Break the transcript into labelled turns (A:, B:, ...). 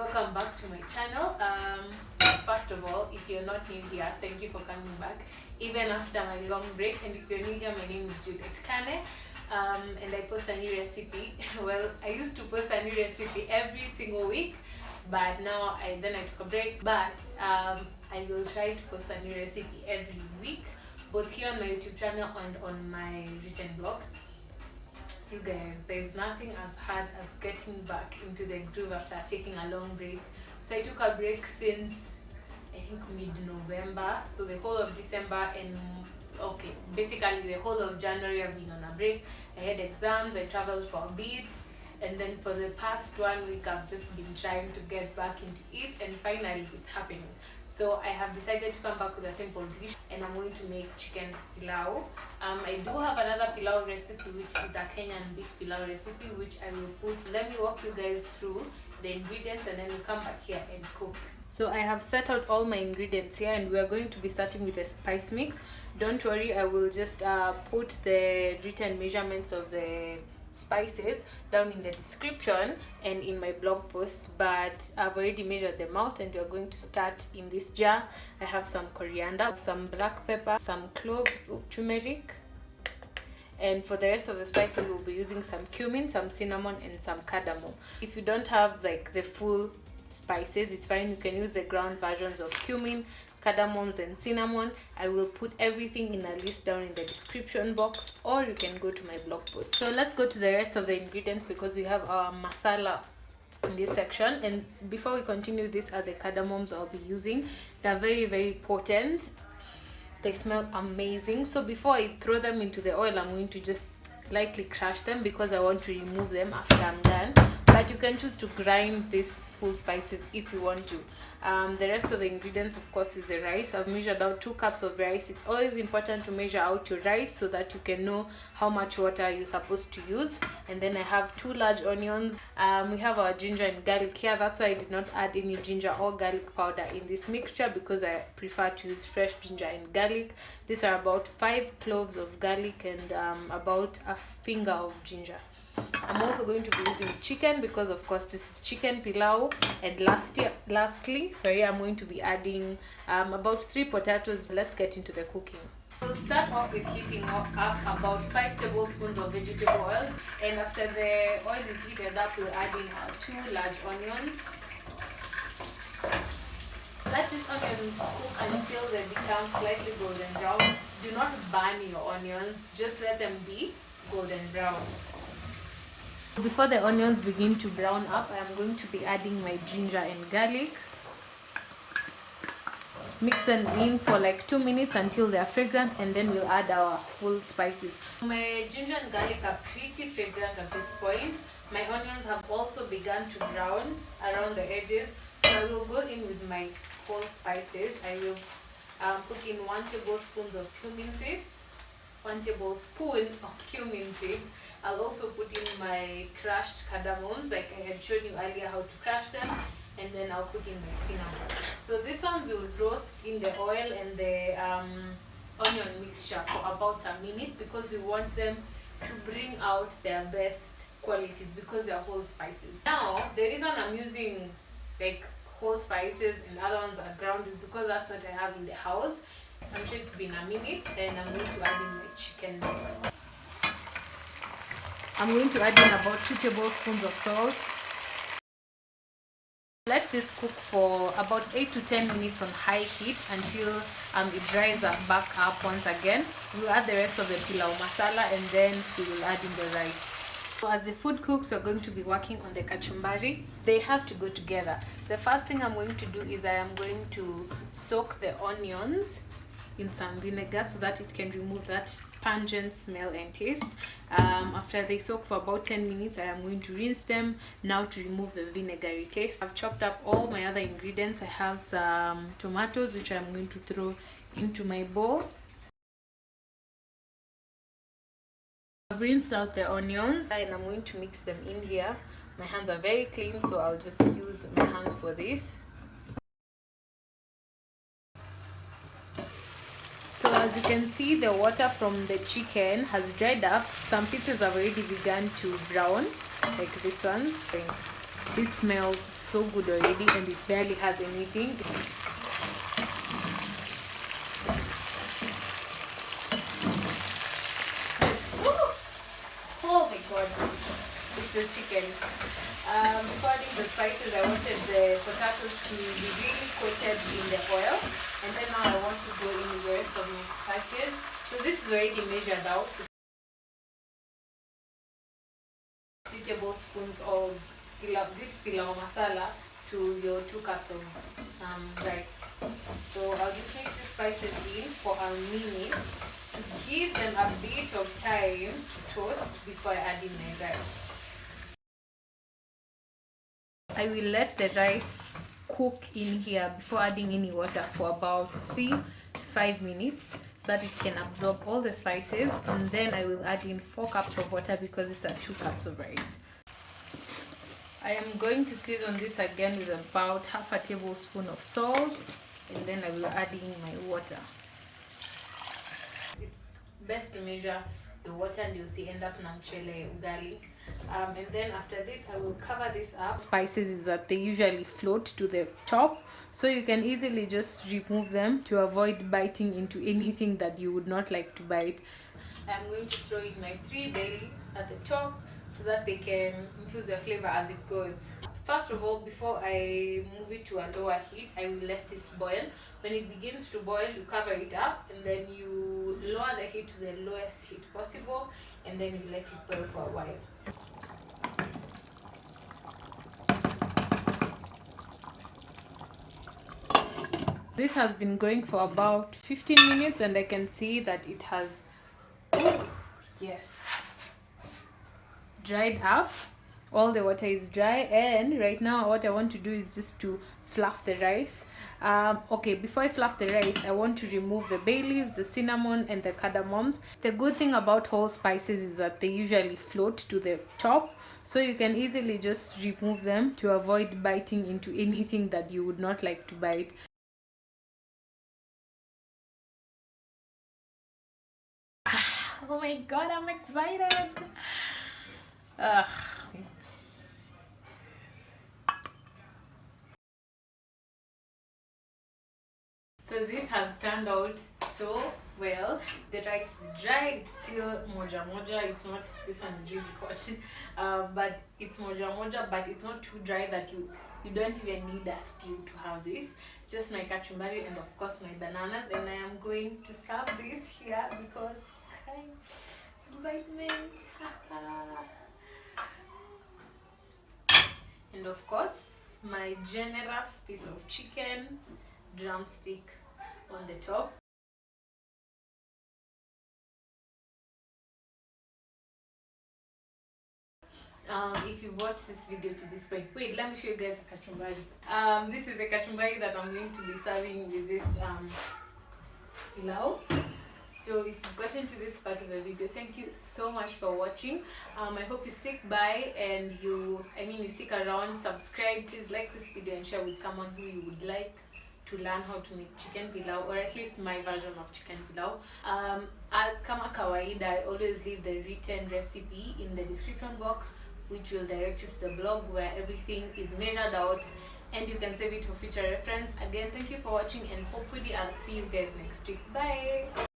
A: welcome back to my channel. First of all, if you're not new here, thank you for coming back even after my long break. And if you're new here, my name is Canon, and I post a new recipe. Well, I used to post a new recipe every single week, but now I took a break. But I will try to post a new recipe every week, both here on my YouTube channel and on my written blog. You guys, there's nothing as hard as getting back into the groove after taking a long break. So I took a break since I think mid-November, so the whole of December and basically the whole of January I've been on a break. I had exams, I traveled for a bit, and then for the past 1 week I've just been trying to get back into it, and finally it's happening. So I have decided to come back with a simple dish, and I'm going to make chicken pilau. I do have another pilau recipe, which is a Kenyan beef pilau recipe, which I will put. Let me walk you guys through the ingredients, and then we'll come back here and cook. So I have set out all my ingredients here, and we are going to be starting with the spice mix. Don't worry, I will just put the written measurements of the spices down in the description and in my blog post, but I've already measured them out, and we're going to start in this jar. I have some coriander, some black pepper, some cloves, turmeric, and for the rest of the spices we'll be using some cumin, some cinnamon, and some cardamom. If you don't have like the full spices, it's fine, you can use the ground versions of cumin, cardamoms, and cinnamon. I will put everything in a list down in the description box, or you can go to my blog post. So let's go to the rest of the ingredients, because we have our masala in this section. And before we continue, these are the cardamoms I'll be using. They're very, very potent. They smell amazing. So before I throw them into the oil, I'm going to just lightly crush them, because I want to remove them after I'm done. But you can choose to grind these full spices if you want to. The rest of the ingredients, of course, is the rice. I've measured out 2 cups of rice. It's always important to measure out your rice so that you can know how much water you're supposed to use. And then I have 2 large onions. We have our ginger and garlic here. That's why I did not add any ginger or garlic powder in this mixture, because I prefer to use fresh ginger and garlic. These are about 5 cloves of garlic and about a finger of ginger. I'm also going to be using chicken, because of course this is chicken pilau. And lastly, I'm going to be adding about 3 potatoes. Let's get into the cooking. We'll start off with heating up about 5 tablespoons of vegetable oil, and after the oil is heated up, we'll add in our 2 large onions. Let these onions cook until they become slightly golden brown. Do not burn your onions, just let them be golden brown. Before the onions begin to brown up, I am going to be adding my ginger and garlic. Mix them in for like 2 minutes until they are fragrant, and then we'll add our full spices. My ginger and garlic are pretty fragrant at this point. My onions have also begun to brown around the edges, so I will go in with my whole spices. I will put in 1 tablespoon of cumin seeds, 1 tablespoon of cumin seeds. I'll also put in my crushed cardamoms, like I had shown you earlier how to crush them, and then I'll put in my cinnamon. So these ones will roast in the oil and the onion mixture for about a minute, because we want them to bring out their best qualities, because they're whole spices. Now, the reason I'm using like whole spices and other ones are ground is because that's what I have in the house. I'm sure it's been a minute, and I'm going to add in my chicken next. I'm going to add in about 2 tablespoons of salt. Let this cook for about 8 to 10 minutes on high heat until it dries back up once again. We'll add the rest of the Pilau Masala, and then we will add in the rice. So as the food cooks, we're going to be working on the kachumbari. They have to go together. The first thing I'm going to do is I am going to soak the onions in some vinegar so that it can remove that pungent smell and taste. After they soak for about 10 minutes, I am going to rinse them now to remove the vinegary taste. I've chopped up all my other ingredients. I have some tomatoes, which I'm going to throw into my bowl. I've rinsed out the onions, and I'm going to mix them in here. My hands are very clean, so I'll just use my hands for this. So as you can see, the water from the chicken has dried up. Some pieces have already begun to brown, like this one. This smells so good already, and it barely has anything. Oh my god, it's the chicken. Before adding the spices, I wanted the potatoes to be really coated in the oil, and then now I want to go in with the rest of my spices. So this is already measured out. 3 tablespoons of Pilau Masala to your 2 cups of rice. So I'll just mix the spices in for a minute to give them a bit of time to toast before adding my rice. I will let the rice cook in here before adding any water for about 3 to 5 minutes so that it can absorb all the spices, and then I will add in 4 cups of water because these are 2 cups of rice. I am going to season this again with about half a tablespoon of salt, and then I will add in my water. It's best to measure the water and you'll see end up na mchele ugali. And then after this I will cover this up. Spices is that they usually float to the top, so you can easily just remove them to avoid biting into anything that you would not like to bite. I'm going to throw in my 3 bay leaves at the top so that they can infuse the flavor as it goes. First of all, before I move it to a lower heat, I will let this boil. When it begins to boil, you cover it up and then you lower the heat to the lowest heat possible, and then you let it boil for a while. This has been going for about 15 minutes and I can see that it has, yes, dried up. All the water is dry, and right now what I want to do is just to fluff the rice. Okay, before I fluff the rice, I want to remove the bay leaves, the cinnamon and the cardamoms. The good thing about whole spices is that they usually float to the top, so you can easily just remove them to avoid biting into anything that you would not like to bite. Oh my god, I'm excited. So this has turned out so well. The rice is dry, it's still moja moja. It's not, this one is really hot, but it's moja moja, but it's not too dry that you don't even need a stew to have this. Just my kachumbari and of course my bananas, and I am going to serve this here because excitement. And of course my generous piece of chicken drumstick on the top. If you watch this video to this point, wait, let me show you guys a kachumbari. This is a kachumbari that I'm going to be serving with this pilau. So if you've gotten to this part of the video, thank you so much for watching. I hope you stick by and you stick around, subscribe, please like this video and share with someone who you would like to learn how to make chicken pilau, or at least my version of chicken pilau. Kama kawaida, I always leave the written recipe in the description box, which will direct you to the blog where everything is measured out and you can save it for future reference. Again, thank you for watching and hopefully I'll see you guys next week. Bye.